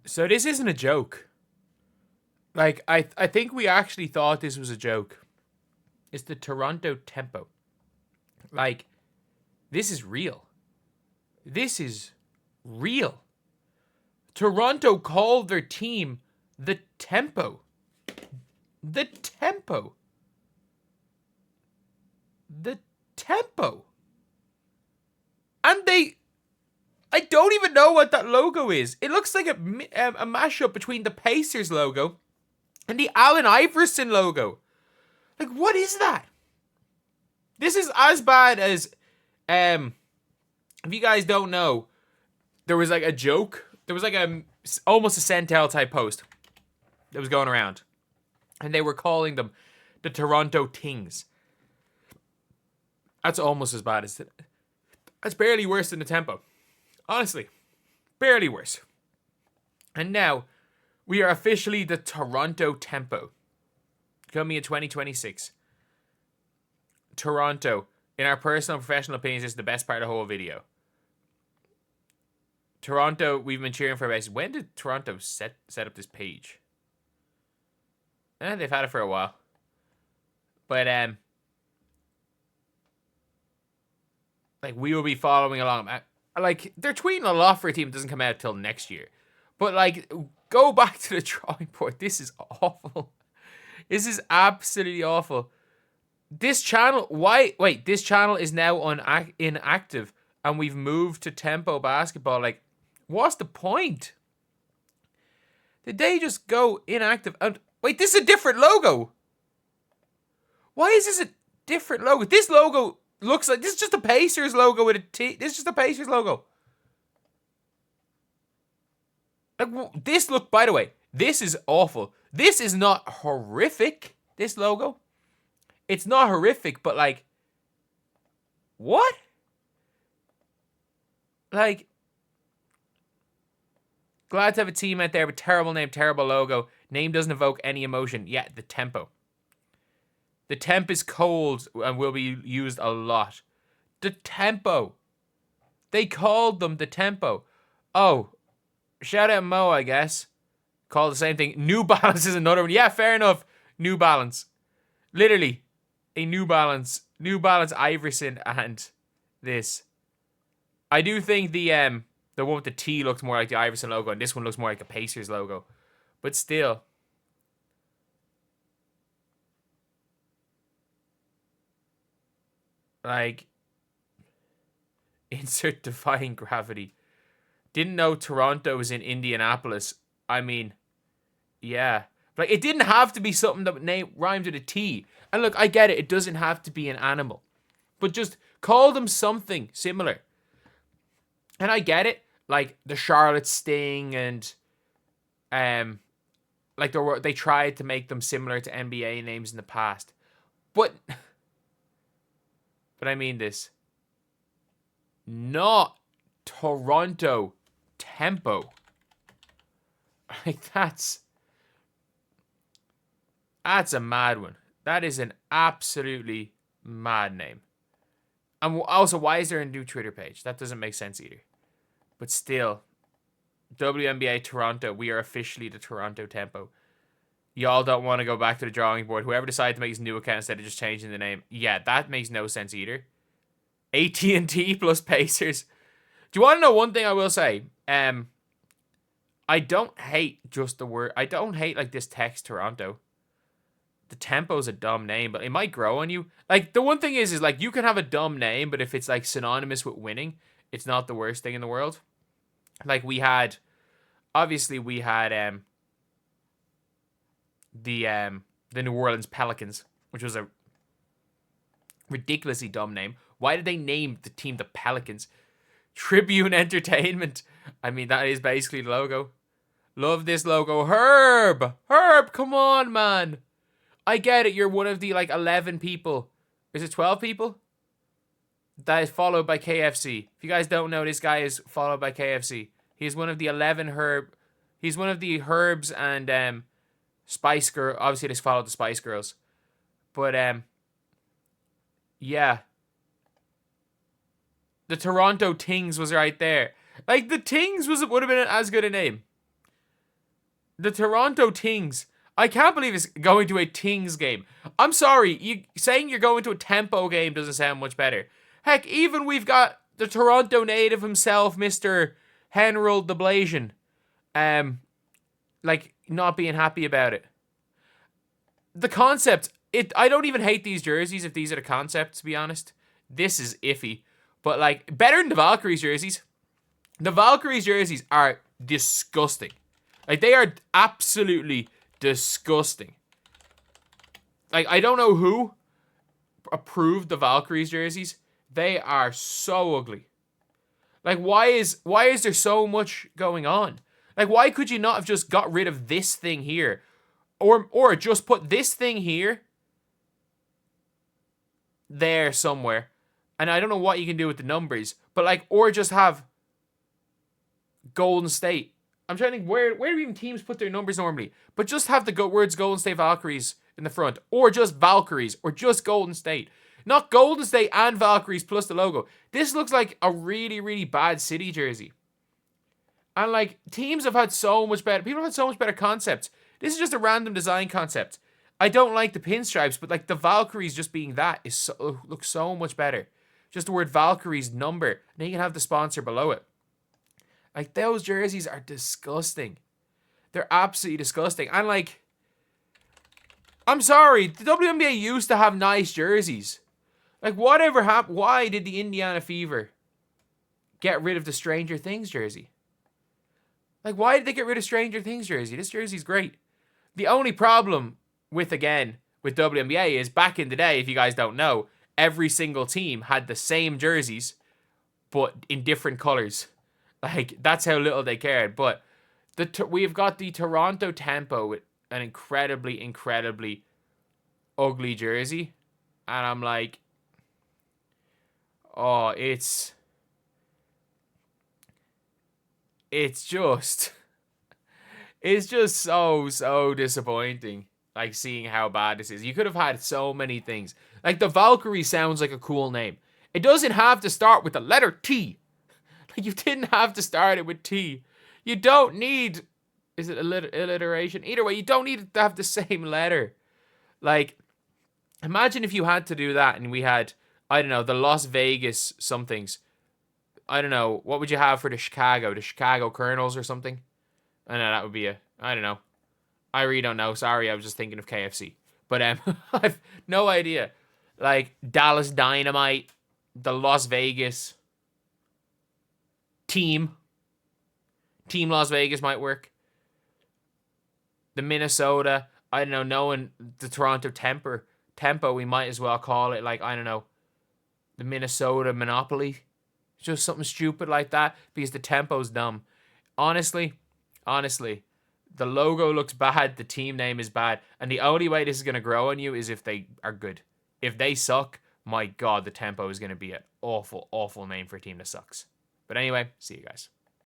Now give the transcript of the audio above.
So this isn't a joke. Like, I think we actually thought this was a joke. It's the Toronto Tempo. Like, this is real. This is real. Toronto called their team the Tempo. The Tempo. The Tempo. And I don't even know what that logo is. It looks like a mashup between the Pacers logo and the Allen Iverson logo. Like, what is that? This is as bad as, if you guys don't know, there was like a joke. There was like almost a Centel type post that was going around. And they were calling them the Toronto Tings. That's almost as bad as it. That's barely worse than the Tempo. Honestly, barely worse. And now, we are officially the Toronto Tempo. Coming in 2026. Toronto, in our personal and professional opinions, is the best part of the whole video. Toronto, we've been cheering for about. When did Toronto set up this page? They've had it for a while. But, like, we will be following along. Like, they're tweeting a lot for a team that doesn't come out till next year. But, like, go back to the drawing board. This is awful. This is absolutely awful. This channel, this channel is now inactive, and we've moved to Tempo Basketball. Like, what's the point? Did they just go inactive? And wait, this is a different logo. Why is this a different logo? This logo looks like, this is just a Pacers logo with a T. This is just a Pacers logo. Like, this look, by the way, this is awful. This is not horrific, this logo. It's not horrific, but like, what? Like, glad to have a team out there with terrible name, terrible logo. Name doesn't evoke any emotion. Yeah, the Tempo. The temp is cold and will be used a lot. The Tempo. They called them the Tempo. Oh, shout out Mo, I guess. Called the same thing. New Balance is another one. Yeah, fair enough. New Balance. Literally, a New Balance. New Balance Iverson and this. I do think the one with the T looks more like the Iverson logo, and this one looks more like a Pacers logo. But still. Like, insert Defying Gravity. Didn't know Toronto was in Indianapolis. I mean, yeah. Like, it didn't have to be something that rhymed with a T. And look, I get it. It doesn't have to be an animal. But just call them something similar. And I get it. Like, the Charlotte Sting and, like, they tried to make them similar to NBA names in the past. But I mean this. Not Toronto Tempo. Like, that's a mad one. That is an absolutely mad name. And also, why is there a new Twitter page? That doesn't make sense either. But still, WNBA Toronto, we are officially the Toronto Tempo. Y'all don't want to go back to the drawing board. Whoever decided to make his new account instead of just changing the name. Yeah, that makes no sense either. AT&T plus Pacers. Do you want to know one thing I will say? I don't hate just the word. I don't hate, like, this text Toronto. The Tempo's a dumb name, but it might grow on you. Like, the one thing is like, you can have a dumb name, but if it's, like, synonymous with winning, it's not the worst thing in the world. Like, obviously we had the New Orleans Pelicans, which was a ridiculously dumb name. Why did they name the team the Pelicans? Tribune Entertainment. I mean, that is basically the logo. Love this logo. Herb, come on, man. I get it. You're one of the, like, 11 people. Is it 12 people? That is followed by KFC. If you guys don't know, this guy is followed by KFC. He's one of the 11 He's one of the Herbs and Spice Girl. Obviously, they followed the Spice Girls. But, yeah. The Toronto Tings was right there. Like, the Tings would have been as good a name. The Toronto Tings. I can't believe it's going to a Tings game. I'm sorry, you saying you're going to a tempo game doesn't sound much better. Heck, even we've got the Toronto native himself, Mr. Henrold the Blasian, like, not being happy about it. The concept, I don't even hate these jerseys if these are the concept, to be honest. This is iffy. But, like, better than the Valkyries jerseys. The Valkyries jerseys are disgusting. Like, they are absolutely disgusting. Like, I don't know who approved the Valkyries jerseys. They are so ugly. Like, why is there so much going on? Like, why could you not have just got rid of this thing here? Or just put this thing here, there somewhere. And I don't know what you can do with the numbers. But, like, or just have Golden State. I'm trying to think, where do even teams put their numbers normally? But just have the words Golden State Valkyries in the front. Or just Valkyries. Or just Golden State. Not Golden State and Valkyries plus the logo. This looks like a really, really bad City jersey. And, like, teams have had so much better... People have had so much better concepts. This is just a random design concept. I don't like the pinstripes, but, like, the Valkyries just being that looks so much better. Just the word Valkyries number. And then you can have the sponsor below it. Like, those jerseys are disgusting. They're absolutely disgusting. And, like, I'm sorry. The WNBA used to have nice jerseys. Like, whatever happened? Why did the Indiana Fever get rid of the Stranger Things jersey? Like, why did they get rid of Stranger Things jersey? This jersey's great. The only problem with WNBA is back in the day, if you guys don't know, every single team had the same jerseys, but in different colors. Like, that's how little they cared. But we've got the Toronto Tempo with an incredibly, incredibly ugly jersey. And I'm like, oh, it's just so disappointing. Like, seeing how bad this is. You could have had so many things. Like, the Valkyrie sounds like a cool name. It doesn't have to start with the letter T. Like, you didn't have to start it with T. You don't need... Is it alliteration? Either way, you don't need to have the same letter. Like, imagine if you had to do that and we had, I don't know, the Las Vegas somethings. I don't know. What would you have for the Chicago? The Chicago Colonels or something? I know that would be I don't know. I really don't know. Sorry, I was just thinking of KFC. But I've no idea. Like, Dallas Dynamite, the Las Vegas team. Team Las Vegas might work. The Minnesota, I don't know, knowing the Toronto Tempo, we might as well call it, like, I don't know, the Minnesota Monopoly. Just something stupid like that, because the tempo's dumb. Honestly, the logo looks bad, the team name is bad, and the only way this is going to grow on you is if they are good. If they suck, my God, the Tempo is going to be an awful, awful name for a team that sucks. But anyway, see you guys.